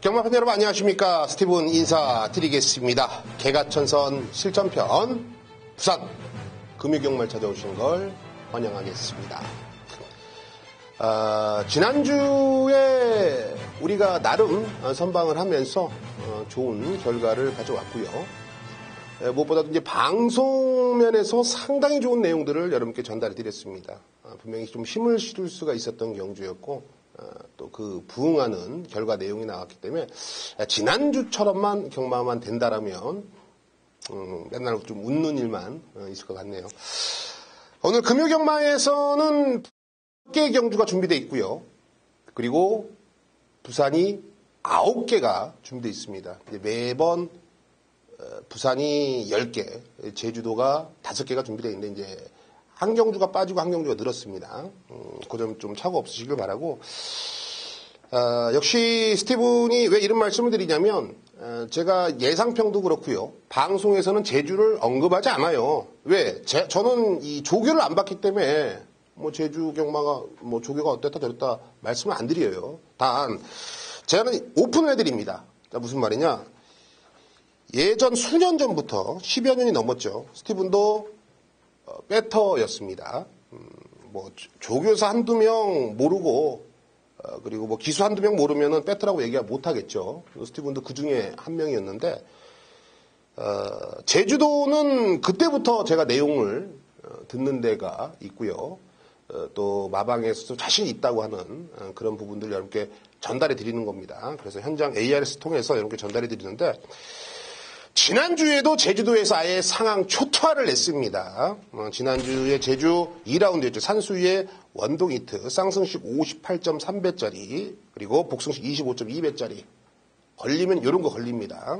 경마팬 여러분 안녕하십니까. 스티븐 인사드리겠습니다. 개가천선 실전편 부산 금유경마를 찾아오신 걸 환영하겠습니다. 지난주에 우리가 나름 선방을 하면서 좋은 결과를 가져왔고요. 무엇보다도 이제 방송면에서 상당히 좋은 내용들을 여러분께 전달해 드렸습니다. 분명히 좀 힘을 실을 수가 있었던 경주였고, 또 그 부응하는 결과 내용이 나왔기 때문에 지난주처럼만 경마만 된다라면 맨날 좀 웃는 일만 있을 것 같네요. 오늘 금요경마에서는 9개의 경주가 준비되어 있고요. 그리고 부산이 9개가 준비되어 있습니다. 매번 부산이 10개, 제주도가 5개가 준비되어 있는데 이제 한 경주가 빠지고 한 경주가 늘었습니다. 그 점 좀 착오 없으시길 바라고. 역시 스티븐이 왜 이런 말씀을 드리냐면 제가 예상평도 그렇고요. 방송에서는 제주를 언급하지 않아요. 왜? 저는 이 조교를 안 받기 때문에 뭐 제주 경마가 뭐 조교가 어땠다 저랬다 말씀을 안 드려요. 단 제가 오픈을 해드립니다. 무슨 말이냐? 예전 수년 전부터 10여 년이 넘었죠. 스티븐도 배터였습니다. 뭐 조교사 한두 명 모르고 그리고 뭐 기수 한두 명 모르면은 배터라고 얘기 못 하겠죠. 스티븐도 그 중에 한 명이었는데 제주도는 그때부터 제가 내용을 듣는 데가 있고요. 또 마방에서 좀 자신이 있다고 하는 그런 부분들을 여러분께 전달해 드리는 겁니다. 그래서 현장 ARS 통해서 여러분께 전달해 드리는데 지난주에도 제주도에서 아예 상황 초토화를 냈습니다. 지난주에 제주 2라운드였죠. 산수위의 원동 히트, 쌍승식 58.3배짜리, 그리고 복승식 25.2배짜리. 걸리면 이런 거 걸립니다.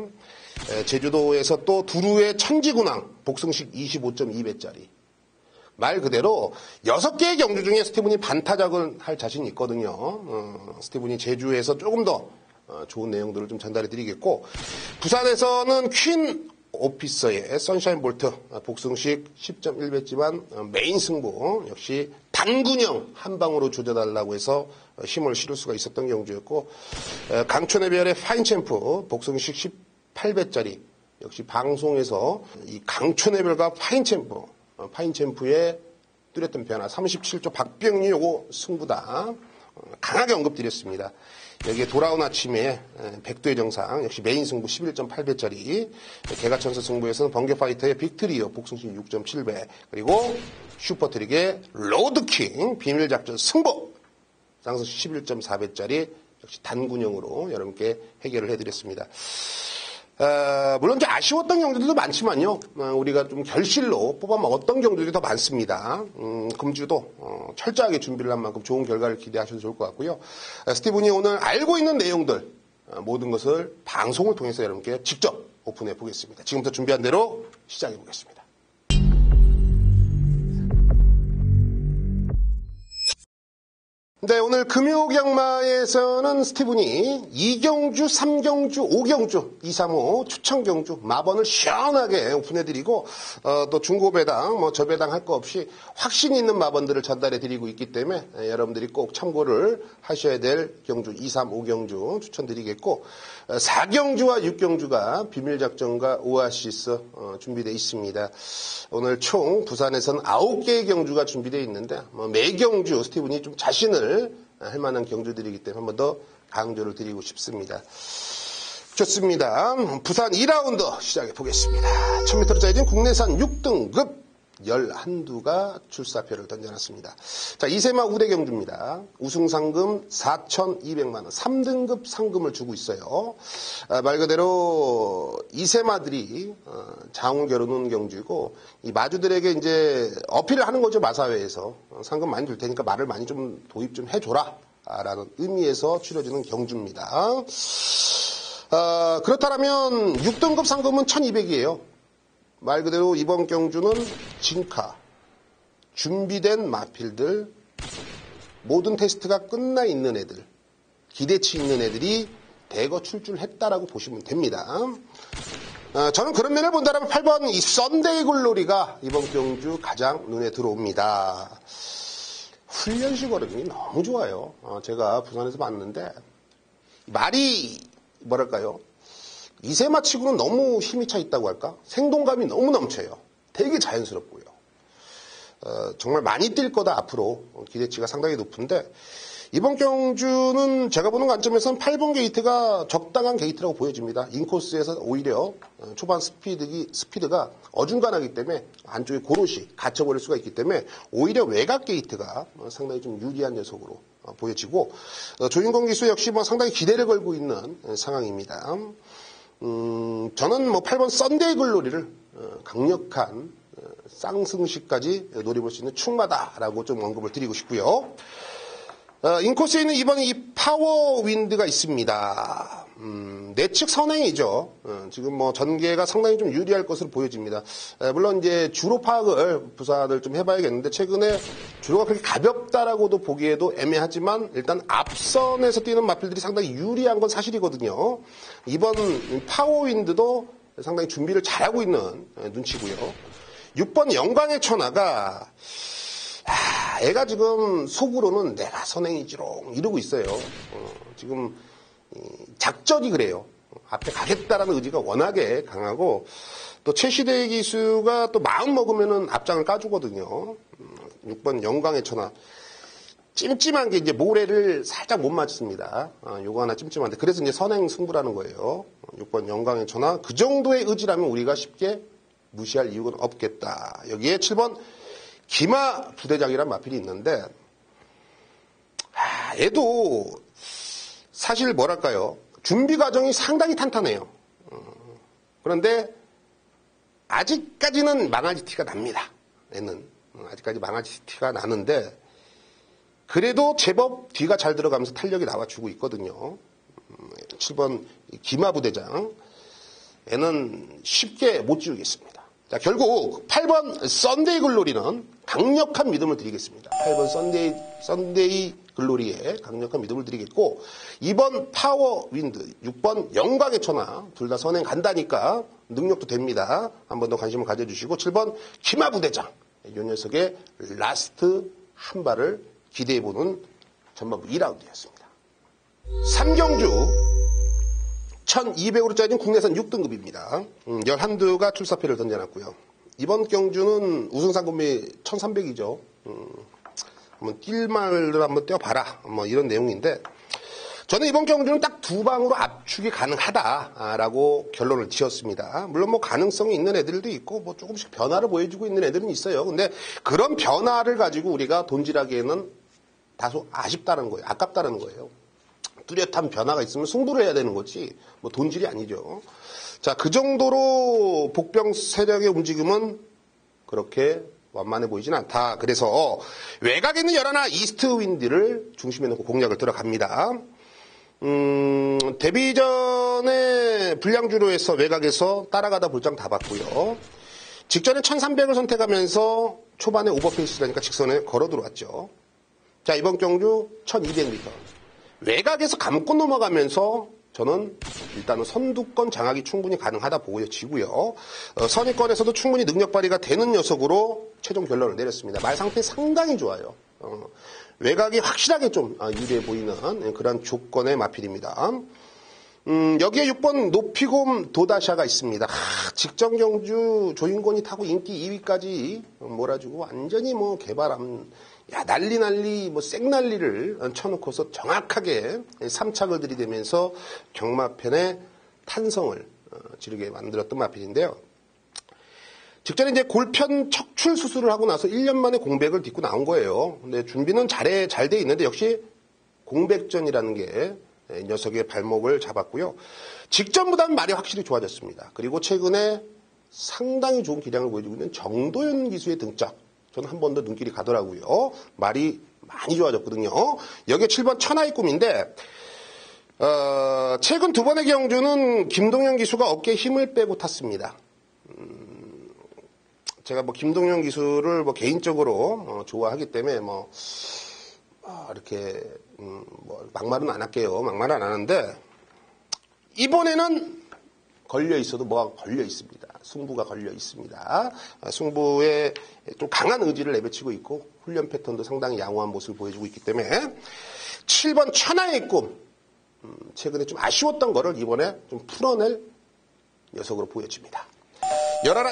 제주도에서 또 두루의 천지군왕, 복승식 25.2배짜리. 말 그대로 6개의 경주 중에 스티븐이 반타작을 할 자신이 있거든요. 스티븐이 제주에서 조금 더 좋은 내용들을 좀 전달해 드리겠고, 부산에서는 퀸 오피서의 선샤인 볼트 복승식 10.1배지만 메인 승부 역시 단군형 한 방으로 조져달라고 해서 힘을 실을 수가 있었던 경주였고, 강촌의 별의 파인 챔프 복승식 18배짜리 역시 방송에서 이 강촌의 별과 파인 챔프의 뚜렷한 변화 37조 박병리 요거 승부다 강하게 언급드렸습니다. 여기에 돌아온 아침에 백두의 정상 역시 메인 승부 11.8배짜리, 개가천선 승부에서는 번개파이터의 빅트리오 복승식 6.7배, 그리고 슈퍼트릭의 로드킹 비밀작전 승부 쌍승식 11.4배짜리 역시 단군형으로 여러분께 해결을 해드렸습니다. 물론 이제 아쉬웠던 경주들도 많지만요. 우리가 좀 결실로 뽑아먹었던 경주들이 더 많습니다. 금주도 철저하게 준비를 한 만큼 좋은 결과를 기대하셔도 좋을 것 같고요. 스티븐이 오늘 알고 있는 내용들 모든 것을 방송을 통해서 여러분께 직접 오픈해 보겠습니다. 지금부터 준비한 대로 시작해 보겠습니다. 네, 오늘 금요경마에서는 스티븐이 2경주, 3경주, 5경주, 2, 3, 5 추천경주 마번을 시원하게 오픈해드리고 또 중고배당, 뭐 저배당 할 거 없이 확신 있는 마번들을 전달해드리고 있기 때문에 여러분들이 꼭 참고를 하셔야 될 경주 2, 3, 5경주 추천드리겠고, 4경주와 6경주가 비밀작전과 오아시스 준비되어 있습니다. 오늘 총 부산에서는 9개의 경주가 준비되어 있는데 매 경주 스티븐이 좀 자신을 할 만한 경주들이기 때문에 한 번 더 강조를 드리고 싶습니다. 좋습니다. 부산 2라운드 시작해 보겠습니다. 1000m짜리 국내산 6등급 11두가 출사표를 던져놨습니다. 자, 이세마 우대 경주입니다. 우승상금 4,200만원, 3등급 상금을 주고 있어요. 말 그대로 이세마들이 장을 겨루는 경주이고, 이 마주들에게 이제 어필을 하는 거죠. 마사회에서. 상금 많이 줄 테니까 말을 많이 좀 도입 좀 해줘라 라는 의미에서 치러지는 경주입니다. 그렇다면 6등급 상금은 1,200이에요. 말 그대로 이번 경주는 진카, 준비된 마필들, 모든 테스트가 끝나 있는 애들, 기대치 있는 애들이 대거 출줄했다라고 보시면 됩니다. 저는 그런 면을 본다면 8번 이 썬데이 글로리가 이번 경주 가장 눈에 들어옵니다. 훈련식 어름이 너무 좋아요. 제가 부산에서 봤는데 말이 뭐랄까요? 이세마치고는 너무 힘이 차 있다고 할까? 생동감이 너무 넘쳐요. 되게 자연스럽고요. 정말 많이 뛸 거다 앞으로 기대치가 상당히 높은데 이번 경주는 제가 보는 관점에서는 8번 게이트가 적당한 게이트라고 보여집니다. 인코스에서 오히려 초반 스피드가 어중간하기 때문에 안쪽에 고로시 갇혀버릴 수가 있기 때문에 오히려 외곽 게이트가 상당히 좀 유리한 녀석으로 보여지고 조인권 기수 역시 뭐 상당히 기대를 걸고 있는 상황입니다. 저는 뭐 8번 썬데이 글로리를 강력한 쌍승시까지 노려볼 수 있는 충마다라고 좀 언급을 드리고 싶고요. 인코스에 있는 이번에 이 파워 윈드가 있습니다. 내측 선행이죠. 지금 뭐 전개가 상당히 좀 유리할 것으로 보여집니다. 물론 이제 주로 파악을 부사를 좀 해봐야겠는데 최근에 주로가 그렇게 가볍다라고도 보기에도 애매하지만 일단 앞선에서 뛰는 마필들이 상당히 유리한 건 사실이거든요. 이번 파워 윈드도 상당히 준비를 잘하고 있는 눈치고요. 6번 영광의 천하가 애가 지금 속으로는 내가 선행이지롱 이러고 있어요. 지금 작전이 그래요. 앞에 가겠다라는 의지가 워낙에 강하고 또 최시대 기수가 또 마음 먹으면은 앞장을 까주거든요. 6번 영광의 천하 찜찜한 게 이제 모래를 살짝 못 맞습니다. 요거 하나 찜찜한데 그래서 이제 선행 승부라는 거예요. 6번 영광의 천하 그 정도의 의지라면 우리가 쉽게 무시할 이유는 없겠다. 여기에 7번 기마 부대장이란 마필이 있는데 얘도 사실 뭐랄까요. 준비 과정이 상당히 탄탄해요. 그런데 아직까지는 망아지 티가 납니다. 얘는 아직까지 망아지 티가 나는데 그래도 제법 뒤가 잘 들어가면서 탄력이 나와주고 있거든요. 7번 기마 부대장 얘는 쉽게 못 지우겠습니다. 자, 결국 8번 썬데이 글로리는 강력한 믿음을 드리겠습니다. 8번 썬데이 글로리에 강력한 믿음을 드리겠고 2번 파워 윈드, 6번 영광의 천하 둘 다 선행 간다니까 능력도 됩니다. 한 번 더 관심을 가져주시고 7번 기마 부대장 이 녀석의 라스트 한 발을 기대해보는 전반부 2라운드였습니다. 3경주 1200으로 짜진 국내선 6등급입니다. 11두가 출사표를 던져놨고요. 이번 경주는 우승상금이 1300이죠. 한번 뛸말을 한번 뛰어봐라. 뭐 이런 내용인데 저는 이번 경주는 딱 두 방으로 압축이 가능하다라고 결론을 지었습니다. 물론 뭐 가능성이 있는 애들도 있고 뭐 조금씩 변화를 보여주고 있는 애들은 있어요. 근데 그런 변화를 가지고 우리가 돈질하기에는 다소 아쉽다는 거예요. 아깝다는 거예요. 뚜렷한 변화가 있으면 승부를 해야 되는 거지 뭐 돈질이 아니죠. 자, 그 정도로 복병 세력의 움직임은 그렇게 완만해 보이진 않다. 그래서 외곽에 있는 열하나 이스트 윈드를 중심에 놓고 공략을 들어갑니다. 데뷔 전에 불량주로에서 외곽에서 따라가다 볼장 다 봤고요. 직전에 1300을 선택하면서 초반에 오버페이스라니까 직선에 걸어 들어왔죠. 자, 이번 경주 1200m. 외곽에서 감고 넘어가면서 저는 일단은 선두권 장악이 충분히 가능하다 보여지고요. 선위권에서도 충분히 능력 발휘가 되는 녀석으로 최종 결론을 내렸습니다. 말 상태 상당히 좋아요. 외곽이 확실하게 좀 유리해 보이는 그런 조건의 마필입니다. 여기에 6번 높이곰 도다샤가 있습니다. 직전 경주 조인권이 타고 인기 2위까지 몰아주고 완전히 뭐 개발함 야, 난리, 뭐, 생난리를 쳐놓고서 정확하게 3착을 들이대면서 경마편의 탄성을 지르게 만들었던 마필인데요. 직전에 이제 골편 척출 수술을 하고 나서 1년 만에 공백을 딛고 나온 거예요. 근데 준비는 잘 돼 있는데 역시 공백전이라는 게 녀석의 발목을 잡았고요. 직전보다는 말이 확실히 좋아졌습니다. 그리고 최근에 상당히 좋은 기량을 보여주고 있는 정도현 기수의 등짝. 저는 한 번 더 눈길이 가더라고요. 말이 많이 좋아졌거든요. 여기에 7번 천하의 꿈인데 최근 두 번의 경주는 김동현 기수가 어깨에 힘을 빼고 탔습니다. 제가 뭐 김동현 기수를 뭐 개인적으로 좋아하기 때문에 뭐 이렇게 뭐 막말은 안 할게요. 막말은 안 하는데 이번에는 걸려 있어도 뭐가 걸려 있습니다. 승부가 걸려 있습니다. 승부에 좀 강한 의지를 내비치고 있고 훈련 패턴도 상당히 양호한 모습을 보여주고 있기 때문에 7번 천하의 꿈 최근에 좀 아쉬웠던 거를 이번에 좀 풀어낼 녀석으로 보여집니다. 열하나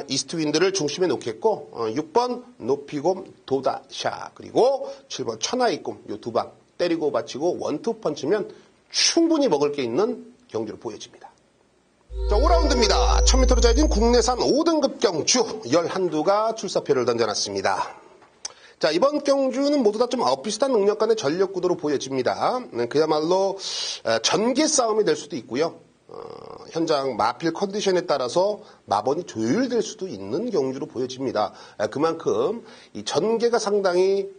이스트윈드를 중심에 놓겠고 6번 높이곰 도다샤 그리고 7번 천하이꿈 요 두 방 때리고 받치고 원투 펀치면 충분히 먹을 게 있는 경주로 보여집니다. 자, 5라운드입니다. 1000m로 짜여진 국내산 5등급 경주 11두가 출사표를 던져놨습니다. 자, 이번 경주는 모두 다 좀 비슷한 능력 간의 전력 구도로 보여집니다. 그야말로 전개 싸움이 될 수도 있고요. 현장 마필 컨디션에 따라서 마번이 조율될 수도 있는 경주로 보여집니다. 그만큼 이 전개가 상당히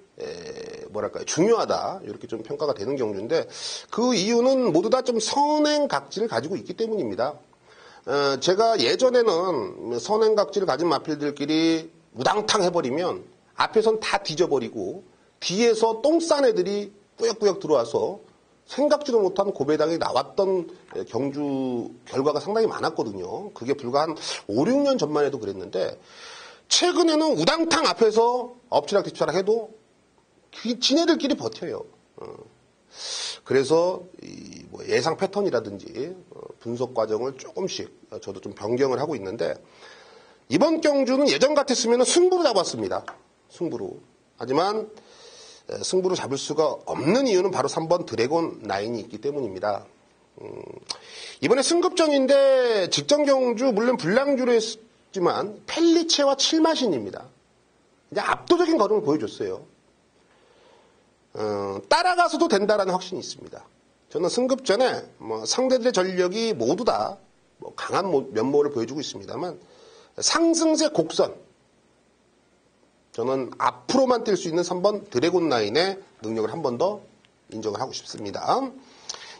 중요하다 이렇게 좀 평가가 되는 경주인데 그 이유는 모두 다 좀 선행 각지를 가지고 있기 때문입니다. 제가 예전에는 선행 각지를 가진 마필들끼리 우당탕 해버리면 앞에선 다 뒤져버리고 뒤에서 똥 싼 애들이 꾸역꾸역 들어와서 생각지도 못한 고배당이 나왔던 경주 결과가 상당히 많았거든요. 그게 불과 한 5, 6년 전만 해도 그랬는데 최근에는 우당탕 앞에서 엎치락뒤치락 해도 지네들끼리 버텨요. 그래서 예상 패턴이라든지 분석 과정을 조금씩 저도 좀 변경을 하고 있는데 이번 경주는 예전 같았으면 승부로 잡았습니다. 승부로. 하지만 승부로 잡을 수가 없는 이유는 바로 3번 드래곤 9이 있기 때문입니다. 이번에 승급전인데 직전 경주 물론 불량주로 했지만 펠리체와 칠마신입니다. 이제 압도적인 걸음을 보여줬어요. 따라가서도 된다라는 확신이 있습니다. 저는 승급전에 상대들의 전력이 모두 다 강한 면모를 보여주고 있습니다만 상승세 곡선 저는 앞으로만 뛸 수 있는 3번 드래곤 9의 능력을 한 번 더 인정을 하고 싶습니다.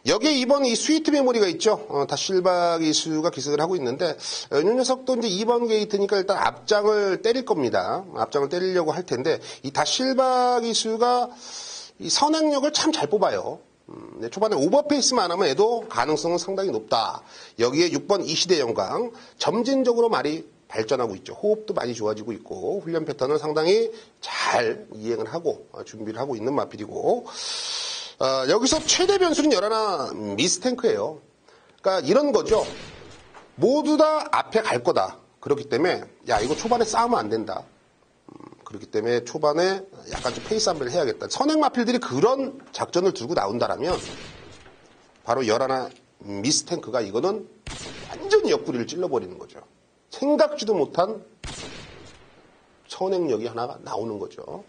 여기에 이번 이 스위트 메모리가 있죠. 다실바 기수가 기승을 하고 있는데 이 녀석도 이제 2번 게이트니까 일단 앞장을 때릴 겁니다. 앞장을 때리려고 할 텐데 이 다실바 기수가 이 선행력을 참 잘 뽑아요. 초반에 오버페이스만 안 하면 애도 가능성은 상당히 높다. 여기에 6번 이시대 영광 점진적으로 말이 발전하고 있죠. 호흡도 많이 좋아지고 있고 훈련 패턴을 상당히 잘 이행을 하고 준비를 하고 있는 마필이고 여기서 최대 변수는 열하나 미스탱크예요. 그러니까 이런 거죠. 모두 다 앞에 갈 거다. 그렇기 때문에 야 이거 초반에 싸우면 안 된다. 그렇기 때문에 초반에 약간 좀 페이스 안배를 해야겠다. 선행 마필들이 그런 작전을 들고 나온다라면 바로 열하나 미스탱크가 이거는 완전히 옆구리를 찔러버리는 거죠. 생각지도 못한 선행력이 하나가 나오는 거죠.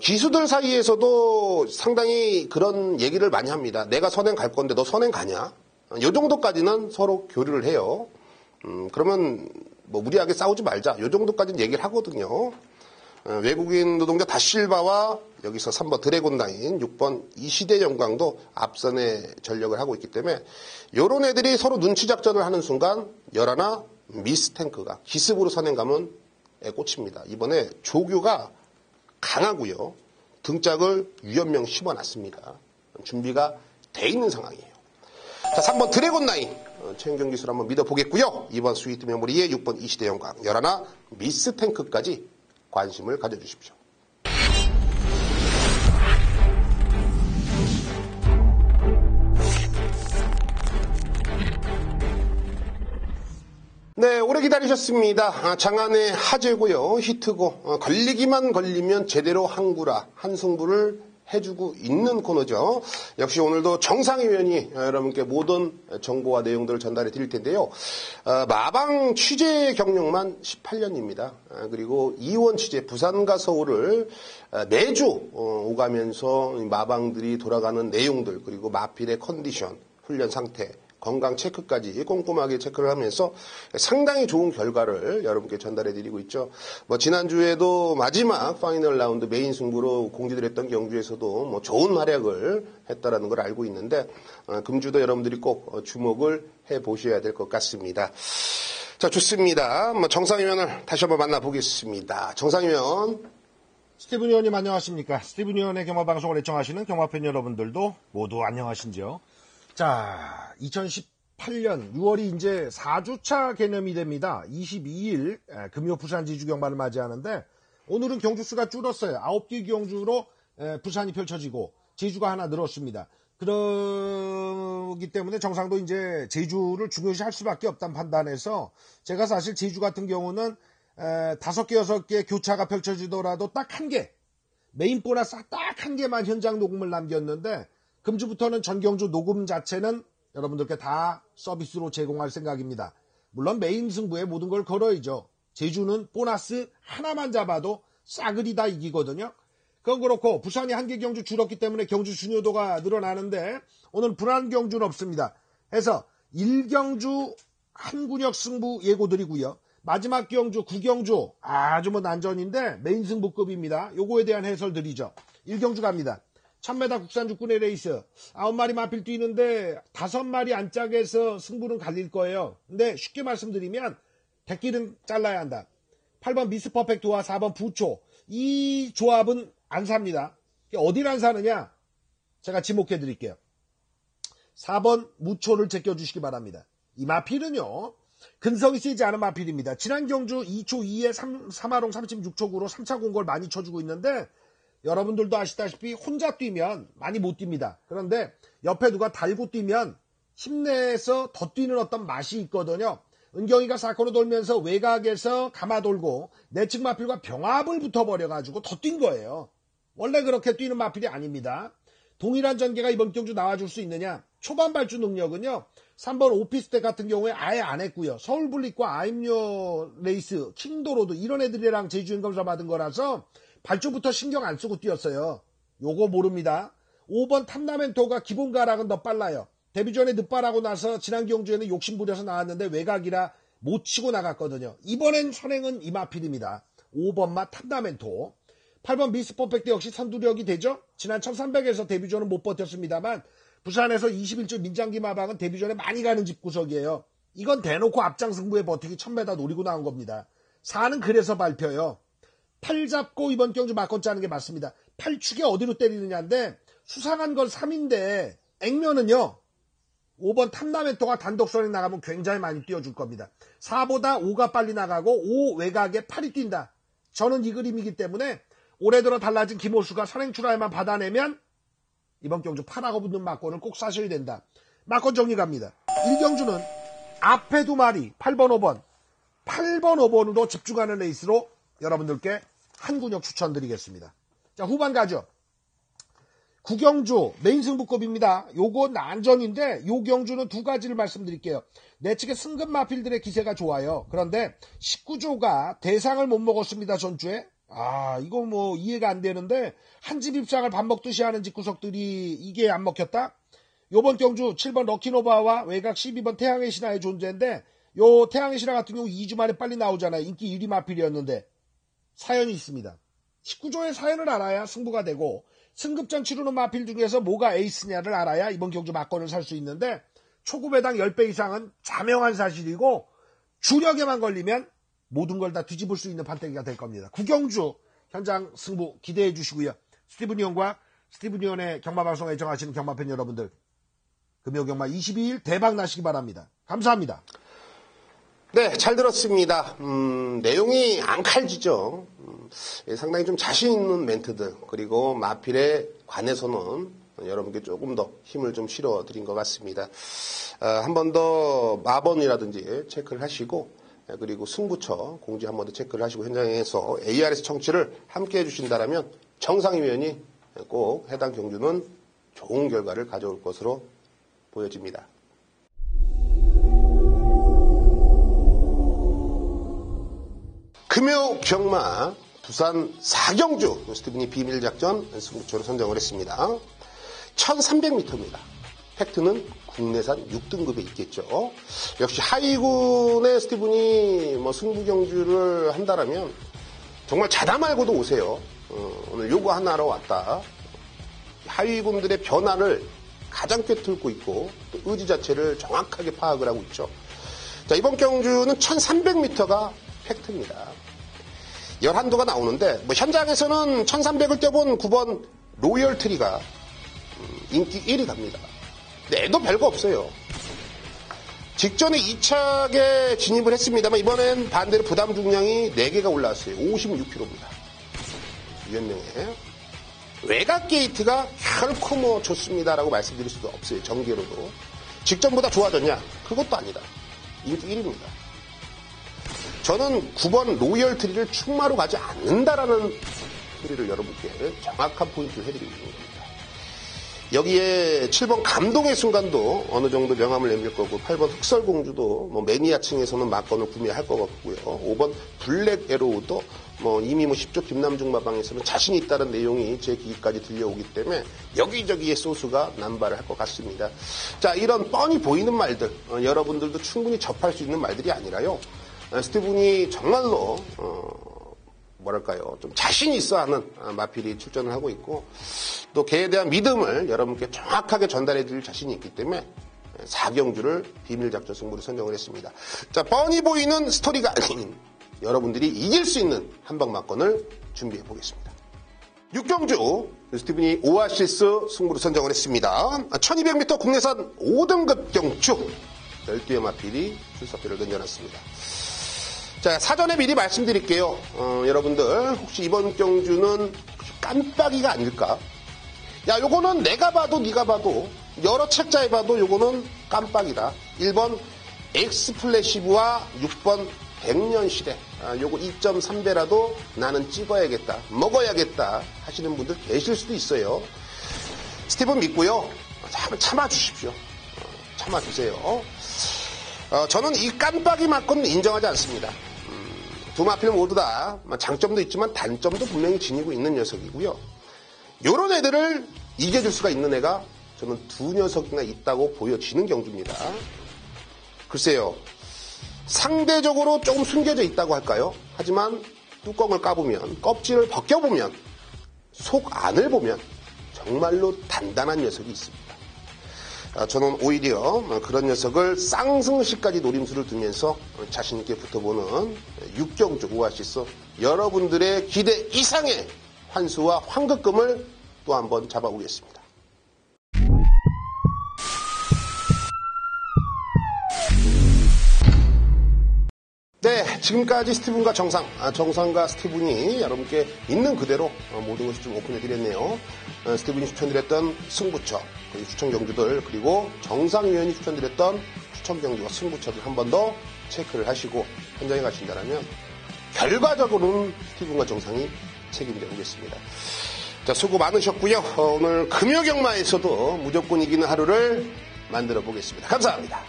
기수들 사이에서도 상당히 그런 얘기를 많이 합니다. 내가 선행 갈 건데 너 선행 가냐? 요 정도까지는 서로 교류를 해요. 그러면 무리하게 싸우지 말자. 요 정도까지는 얘기를 하거든요. 외국인 노동자 다실바와 여기서 3번 드래곤 9, 6번 이시대 영광도 앞선의 전력을 하고 있기 때문에 요런 애들이 서로 눈치 작전을 하는 순간 열하나 미스탱크가 기습으로 선행가면 꽂힙니다. 이번에 조교가 강하고요. 등짝을 유연명 씹어놨습니다. 준비가 돼 있는 상황이에요. 자, 3번 드래곤 9 최은경 기수를 한번 믿어보겠고요. 2번 스위트 메모리에 6번 이시대 영광 열하나 미스탱크까지 관심을 가져주십시오. 네, 오래 기다리셨습니다. 장안의 화제고요. 히트고 걸리기만 걸리면 제대로 한구라 한승부를 해주고 있는 코너죠. 역시 오늘도 정상희 위원이 여러분께 모든 정보와 내용들을 전달해 드릴 텐데요. 마방 취재 경력만 18년입니다. 그리고 이원 취재 부산과 서울을 매주 오가면서 마방들이 돌아가는 내용들 그리고 마필의 컨디션, 훈련 상태 건강 체크까지 꼼꼼하게 체크를 하면서 상당히 좋은 결과를 여러분께 전달해드리고 있죠. 지난주에도 마지막 파이널 라운드 메인 승부로 공지를 했던 경주에서도 좋은 활약을 했다라는 걸 알고 있는데 금주도 여러분들이 꼭 주목을 해보셔야 될 것 같습니다. 자, 좋습니다. 정상희 의원을 다시 한번 만나보겠습니다. 정상희 의원. 스티븐 의원님 안녕하십니까? 스티븐 의원의 경마방송을 애청하시는 경마팬 여러분들도 모두 안녕하신지요? 자, 2018년 6월이 이제 4주차 개념이 됩니다. 22일 금요 부산 지주경마를 맞이하는데 오늘은 경주수가 줄었어요. 9개 경주로 부산이 펼쳐지고 제주가 하나 늘었습니다. 그러기 때문에 정상도 이제 제주를 중요시 할 수밖에 없다는 판단에서 제가 사실 제주 같은 경우는 5개, 6개 교차가 펼쳐지더라도 딱 한 개, 메인 보너스 딱 한 개만 현장 녹음을 남겼는데 금주부터는 전경주 녹음 자체는 여러분들께 다 서비스로 제공할 생각입니다. 물론 메인 승부에 모든 걸 걸어야죠. 제주는 보너스 하나만 잡아도 싸그리 다 이기거든요. 그건 그렇고 부산이 한 개 경주 줄었기 때문에 경주 중요도가 늘어나는데 오늘 불안 경주는 없습니다. 해서 1경주 한군역 승부 예고 드리고요. 마지막 경주 9경주 아주 난전인데 메인 승부급입니다. 요거에 대한 해설 드리죠. 1경주 갑니다. 1000m 국산 육군의 레이스 9마리 마필 뛰는데 5마리 안짝에서 승부는 갈릴 거예요. 근데 쉽게 말씀드리면 대길은 잘라야 한다. 8번 미스 퍼펙트와 4번 부초 이 조합은 안 삽니다. 어디를 안 사느냐? 제가 지목해 드릴게요. 4번 무초를 제껴주시기 바랍니다. 이 마필은요. 근성이 세지 않은 마필입니다. 지난 경주 2초 2에 3하롱 36초 9로 3차 공고를 많이 쳐주고 있는데 여러분들도 아시다시피 혼자 뛰면 많이 못 뜁니다. 그런데 옆에 누가 달고 뛰면 힘내서 더 뛰는 어떤 맛이 있거든요. 은경이가 사코로 돌면서 외곽에서 감아 돌고 내측 마필과 병합을 붙어버려가지고 더 뛴 거예요. 원래 그렇게 뛰는 마필이 아닙니다. 동일한 전개가 이번 경주 나와줄 수 있느냐? 초반 발주 능력은요. 3번 오피스텍 같은 경우에 아예 안 했고요. 서울블릭과 아임료 레이스, 킹도로드 이런 애들이랑 제주행 검사 받은 거라서 발주부터 신경 안 쓰고 뛰었어요. 요거 모릅니다. 5번 탐라멘토가 기본 가락은 더 빨라요. 데뷔 전에 늦발하고 나서 지난 경주에는 욕심부려서 나왔는데 외곽이라 못 치고 나갔거든요. 이번엔 선행은 이마필입니다. 5번마 탐라멘토. 8번 미스 퍼펙트 역시 선두력이 되죠. 지난 1300에서 데뷔 전은 못 버텼습니다만 부산에서 21주 민장기 마방은 데뷔 전에 많이 가는 집구석이에요. 이건 대놓고 앞장 승부에 버티기 1000m 노리고 나온 겁니다. 4는 그래서 밟혀요. 8 잡고 이번 경주 막건 짜는 게 맞습니다. 8축에 어디로 때리느냐인데 수상한 건 3인데 액면은요. 5번 탐라멘토가 단독선에 나가면 굉장히 많이 띄워줄 겁니다. 4보다 5가 빨리 나가고 5 외곽에 8이 뛴다. 저는 이 그림이기 때문에 올해 들어 달라진 김호수가 선행출하에만 받아내면 이번 경주 8하고 붙는 막건을 꼭 사셔야 된다. 막건 정리 갑니다. 1경주는 앞에 2마리 8번 5번 8번 5번으로 집중하는 레이스로 여러분들께 한 군역 추천드리겠습니다. 자, 후반 가죠. 9경주 메인 승부급입니다. 요거 난전인데 요 경주는 2가지를 말씀드릴게요. 내측의 승급 마필들의 기세가 좋아요. 그런데 19조가 대상을 못 먹었습니다. 전주에. 이거 이해가 안 되는데 한 집 입상을 밥 먹듯이 하는 집구석들이 이게 안 먹혔다? 요번 경주 7번 럭키노바와 외곽 12번 태양의 신화의 존재인데 요 태양의 신화 같은 경우 2주 만에 빨리 나오잖아요. 인기 1위 마필이었는데 사연이 있습니다. 19조의 사연을 알아야 승부가 되고 승급전 치르는 마필 중에서 뭐가 에이스냐를 알아야 이번 경주 막건을 살 수 있는데 초급배당 10배 이상은 자명한 사실이고 주력에만 걸리면 모든 걸 다 뒤집을 수 있는 판때기가 될 겁니다. 9경주 현장 승부 기대해 주시고요. 스티븐 이온과 스티븐 이온의 경마방송 애청하시는 경마팬 여러분들 금요경마 22일 대박 나시기 바랍니다. 감사합니다. 네, 잘 들었습니다. 내용이 안 칼지죠. 상당히 좀 자신 있는 멘트들 그리고 마필에 관해서는 여러분께 조금 더 힘을 좀 실어드린 것 같습니다. 한 번 더 마번이라든지 체크를 하시고 그리고 승부처 공지 한 번 더 체크를 하시고 현장에서 ARS 청취를 함께 해주신다면 정상위원이 꼭 해당 경주는 좋은 결과를 가져올 것으로 보여집니다. 금요 경마 부산 4경주 스티븐이 비밀작전 승부처로 선정을 했습니다. 1300m입니다. 팩트는 국내산 6등급에 있겠죠. 역시 하위군의 스티븐이 승부 경주를 한다라면 정말 자다 말고도 오세요. 오늘 요거 하나로 왔다. 하위군들의 변화를 가장 꿰뚫고 있고 또 의지 자체를 정확하게 파악을 하고 있죠. 자, 이번 경주는 1300m가 팩트입니다. 11도가 나오는데 현장에서는 1300을 뛰어본 9번 로열트리가 인기 1위 갑니다. 근데 애도 별거 없어요. 직전에 2착에 진입을 했습니다만 이번엔 반대로 부담 중량이 4개가 올라왔어요. 56kg입니다. 유연명에. 외곽 게이트가 결코 뭐 좋습니다라고 말씀드릴 수도 없어요. 전개로도. 직전보다 좋아졌냐? 그것도 아니다. 인기 1위입니다. 저는 9번 로열 트리를 충마로 가지 않는다라는 소리를 여러분께 정확한 포인트를 해드리고 있는 겁니다. 여기에 7번 감동의 순간도 어느 정도 명함을 내밀 거고, 8번 흑설공주도 뭐 매니아층에서는 막건을 구매할 것 같고요. 5번 블랙 에로우도 이미 10조 김남중 마방에서는 자신이 있다는 내용이 제 귀까지 들려오기 때문에 여기저기에 소스가 남발을 할 것 같습니다. 자, 이런 뻔히 보이는 말들, 여러분들도 충분히 접할 수 있는 말들이 아니라요. 스티븐이 정말로 좀 자신 있어 하는 마필이 출전을 하고 있고, 또 걔에 대한 믿음을 여러분께 정확하게 전달해 드릴 자신이 있기 때문에 4경주를 비밀작전 승부로 선정을 했습니다. 자, 뻔히 보이는 스토리가 아닌 여러분들이 이길 수 있는 한방막건을 준비해 보겠습니다. 6경주 스티븐이 오아시스 승부로 선정을 했습니다. 1200m 국내산 5등급 경주 12의 마필이 출사표를 던져놨습니다. 자, 사전에 미리 말씀드릴게요. 여러분들 혹시 이번 경주는 깜빡이가 아닐까? 야, 요거는 내가 봐도 네가 봐도 여러 책자에 봐도 요거는 깜빡이다. 1번 엑스플래시브와 6번 100년 시대. 요거 2.3배라도 나는 찍어야겠다, 먹어야겠다 하시는 분들 계실 수도 있어요. 스티븐 믿고요. 한번 참아주십시오. 참아주세요. 저는 이 깜빡이 맞고는 인정하지 않습니다. 두 마필 모두 다 장점도 있지만 단점도 분명히 지니고 있는 녀석이고요. 요런 애들을 이겨줄 수가 있는 애가 저는 두 녀석이나 있다고 보여지는 경주입니다. 글쎄요. 상대적으로 조금 숨겨져 있다고 할까요? 하지만 뚜껑을 까보면, 껍질을 벗겨보면, 속 안을 보면 정말로 단단한 녀석이 있습니다. 저는 오히려 그런 녀석을 쌍승시까지 노림수를 두면서 자신있게 붙어보는 6경주 오아시스, 여러분들의 기대 이상의 환수와 환급금을 또 한번 잡아보겠습니다. 네, 지금까지 스티븐과 정상과 스티븐이 여러분께 있는 그대로 모든 것을 좀 오픈해드렸네요. 스티븐이 추천드렸던 승부처, 그리고 추천 경주들, 그리고 정상위원이 추천드렸던 추천 경주와 승부처들 한 번 더 체크를 하시고 현장에 가신다면 결과적으로는 스티븐과 정상이 책임져 보겠습니다. 자, 수고 많으셨고요. 오늘 금요경마에서도 무조건 이기는 하루를 만들어 보겠습니다. 감사합니다.